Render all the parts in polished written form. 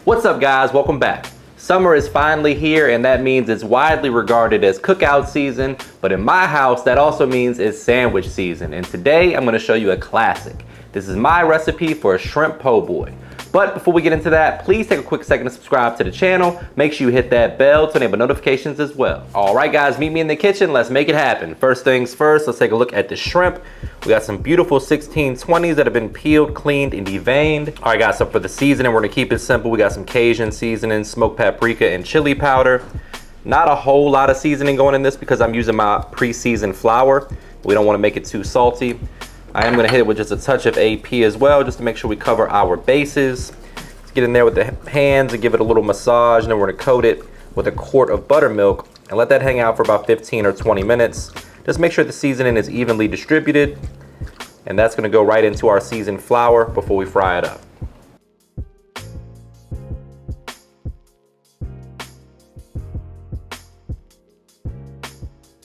What's up guys, welcome back. Summer is finally here and that means it's widely regarded as cookout season, but in my house that also means it's sandwich season. And today I'm gonna show you a classic. This is my recipe for a shrimp po' boy. But before we get into that, please take a quick second to subscribe to the channel. Make sure you hit that bell to enable notifications as well. All right guys, meet me in the kitchen, let's make it happen. First things first, let's take a look at the shrimp. We got some beautiful 1620s that have been peeled, cleaned, and deveined. All right guys, so for the seasoning, we're gonna keep it simple. We got some Cajun seasoning, smoked paprika, and chili powder. Not a whole lot of seasoning going in this because I'm using my pre-seasoned flour. We don't wanna make it too salty. I am gonna hit it with just a touch of AP as well, just to make sure we cover our bases. Let's get in there with the hands and give it a little massage, and then we're gonna coat it with a quart of buttermilk and let that hang out for about 15 or 20 minutes. Just make sure the seasoning is evenly distributed, and that's gonna go right into our seasoned flour before we fry it up.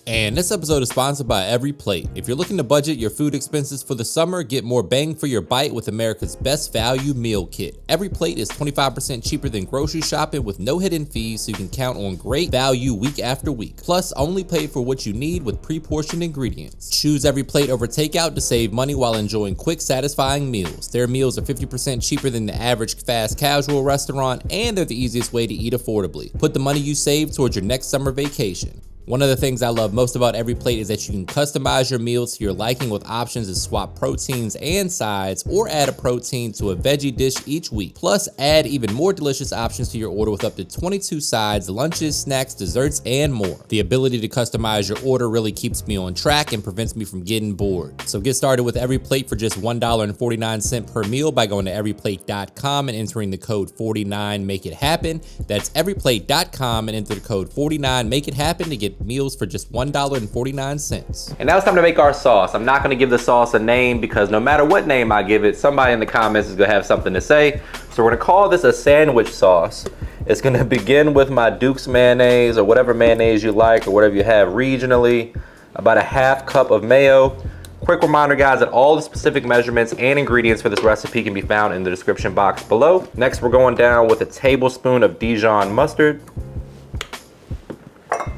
And this episode is sponsored by Every Plate. If you're looking to budget your food expenses for the summer, get more bang for your bite with America's best value meal kit. Every Plate is 25% cheaper than grocery shopping with no hidden fees, so you can count on great value week after week. Plus, only pay for what you need with pre-portioned ingredients. Choose Every Plate over takeout to save money while enjoying quick, satisfying meals. Their meals are 50% cheaper than the average fast casual restaurant, and they're the easiest way to eat affordably. Put the money you save towards your next summer vacation. One of the things I love most about Every Plate is that you can customize your meals to your liking with options to swap proteins and sides or add a protein to a veggie dish each week. Plus, add even more delicious options to your order with up to 22 sides, lunches, snacks, desserts, and more. The ability to customize your order really keeps me on track and prevents me from getting bored. So get started with Every Plate for just $1.49 per meal by going to everyplate.com and entering the code 49MakeItHappen. That's everyplate.com and enter the code 49MakeItHappen to get meals for just $1.49. And now it's time to make our sauce. I'm not gonna give the sauce a name because no matter what name I give it, somebody in the comments is gonna have something to say. So we're gonna call this a sandwich sauce. It's gonna begin with my Duke's mayonnaise or whatever mayonnaise you like or whatever you have regionally. About a half cup of mayo. Quick reminder guys that all the specific measurements and ingredients for this recipe can be found in the description box below. Next we're going down with a tablespoon of Dijon mustard.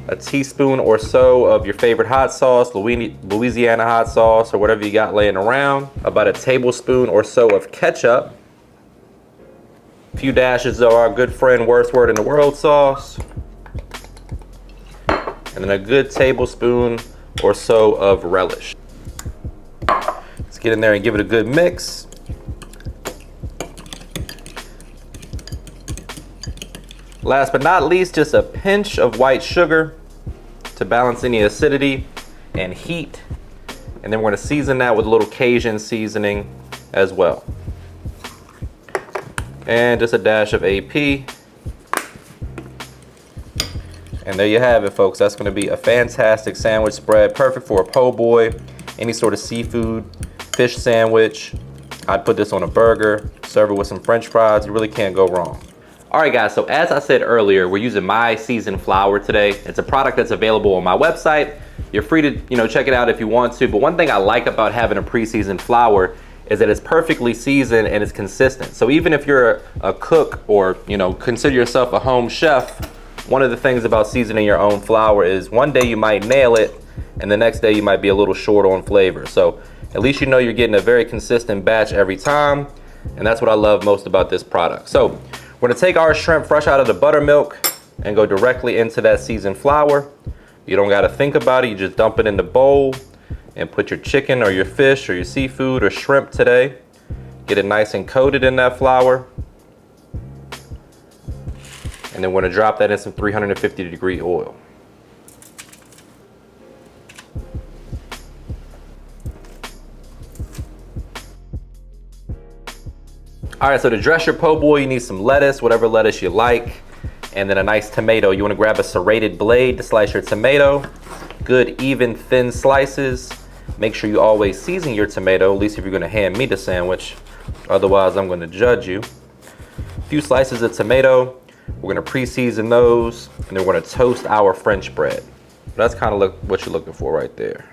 A teaspoon or so of your favorite hot sauce, Louisiana hot sauce, or whatever you got laying around. About a tablespoon or so of ketchup. A few dashes of our good friend worst word in the world sauce. And then a good tablespoon or so of relish. Let's get in there and give it a good mix. Last but not least, just a pinch of white sugar to balance any acidity and heat. And then we're gonna season that with a little Cajun seasoning as well. And just a dash of AP. And there you have it, folks. That's gonna be a fantastic sandwich spread, perfect for a po' boy, any sort of seafood, fish sandwich. I'd put this on a burger, serve it with some French fries. You really can't go wrong. All right guys, so as I said earlier, we're using my seasoned flour today. It's a product that's available on my website. You're free to check it out if you want to, but one thing I like about having a pre-seasoned flour is that it's perfectly seasoned and it's consistent. So even if you're a cook or consider yourself a home chef, one of the things about seasoning your own flour is one day you might nail it and the next day you might be a little short on flavor. So at least you know you're getting a very consistent batch every time, and that's what I love most about this product. So we're gonna take our shrimp fresh out of the buttermilk and go directly into that seasoned flour. You don't gotta think about it, you just dump it in the bowl and put your chicken or your fish or your seafood or shrimp today. Get it nice and coated in that flour. And then we're gonna drop that in some 350-degree oil. All right, so to dress your po' boy, you need some lettuce, whatever lettuce you like, and then a nice tomato. You wanna grab a serrated blade to slice your tomato. Good, even, thin slices. Make sure you always season your tomato, at least if you're gonna hand me the sandwich. Otherwise, I'm gonna judge you. A few slices of tomato. We're gonna pre-season those, and then we're gonna toast our French bread. That's kind of what you're looking for right there.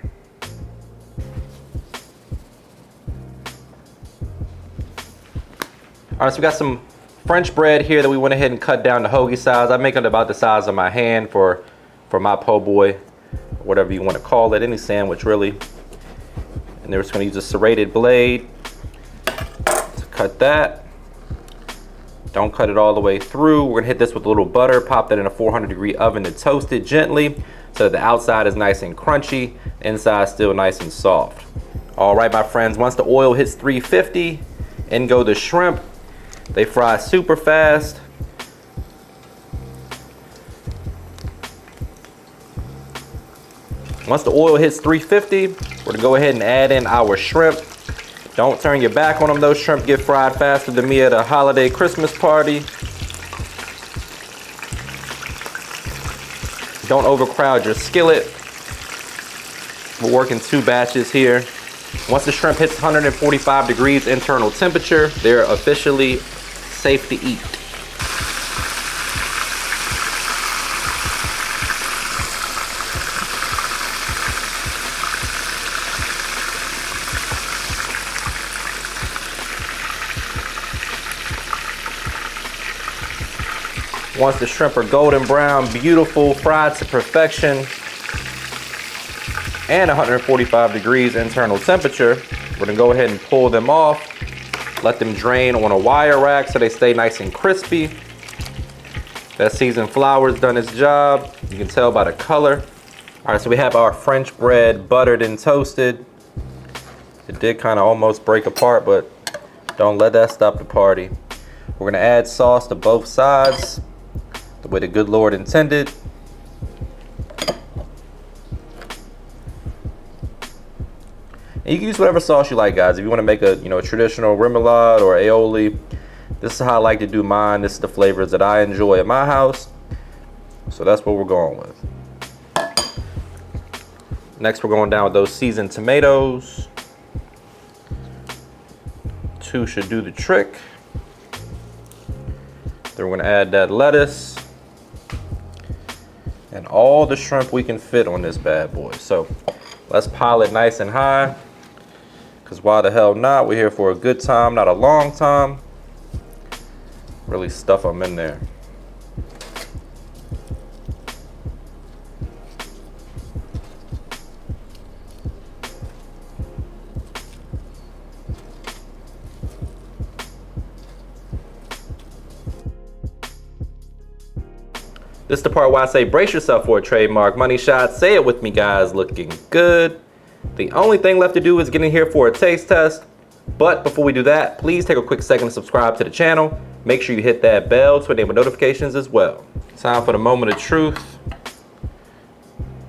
All right, so we got some French bread here that we went ahead and cut down to hoagie size. I make it about the size of my hand for my po' boy, whatever you want to call it, any sandwich really. And they're just going to use a serrated blade to cut that. Don't cut it all the way through. We're going to hit this with a little butter, pop that in a 400-degree oven to toast it gently so that the outside is nice and crunchy, inside still nice and soft. All right, my friends, once the oil hits 350, in go the shrimp. They fry super fast. Once the oil hits 350, we're gonna go ahead and add in our shrimp. Don't turn your back on them. Those shrimp get fried faster than me at a holiday Christmas party. Don't overcrowd your skillet. We're working 2 batches here. Once the shrimp hits 145 degrees internal temperature, they're officially safe to eat. Once the shrimp are golden brown, beautiful, fried to perfection, and 145 degrees internal temperature, we're gonna go ahead and pull them off. Let them drain on a wire rack so they stay nice and crispy. That seasoned flour's done its job. You can tell by the color. All right, so we have our French bread buttered and toasted. It did kind of almost break apart, but don't let that stop the party. We're gonna add sauce to both sides, the way the good Lord intended. And you can use whatever sauce you like, guys. If you want to make a traditional remoulade or aioli, this is how I like to do mine. This is the flavors that I enjoy at my house. So that's what we're going with. Next, we're going down with those seasoned tomatoes. 2 should do the trick. Then we're going to add that lettuce and all the shrimp we can fit on this bad boy. So let's pile it nice and high, because why the hell not? We're here for a good time, not a long time. Really stuff them in there. This is the part where I say brace yourself for a trademark money shot. Say it with me, guys. Looking good. The only thing left to do is get in here for a taste test. But before we do that, please take a quick second to subscribe to the channel. Make sure you hit that bell to enable notifications as well. Time for the moment of truth.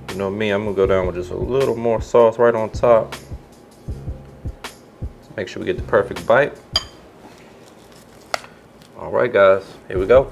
You know me, I'm gonna go down with just a little more sauce right on top. Make sure we get the perfect bite. All right, guys, here we go.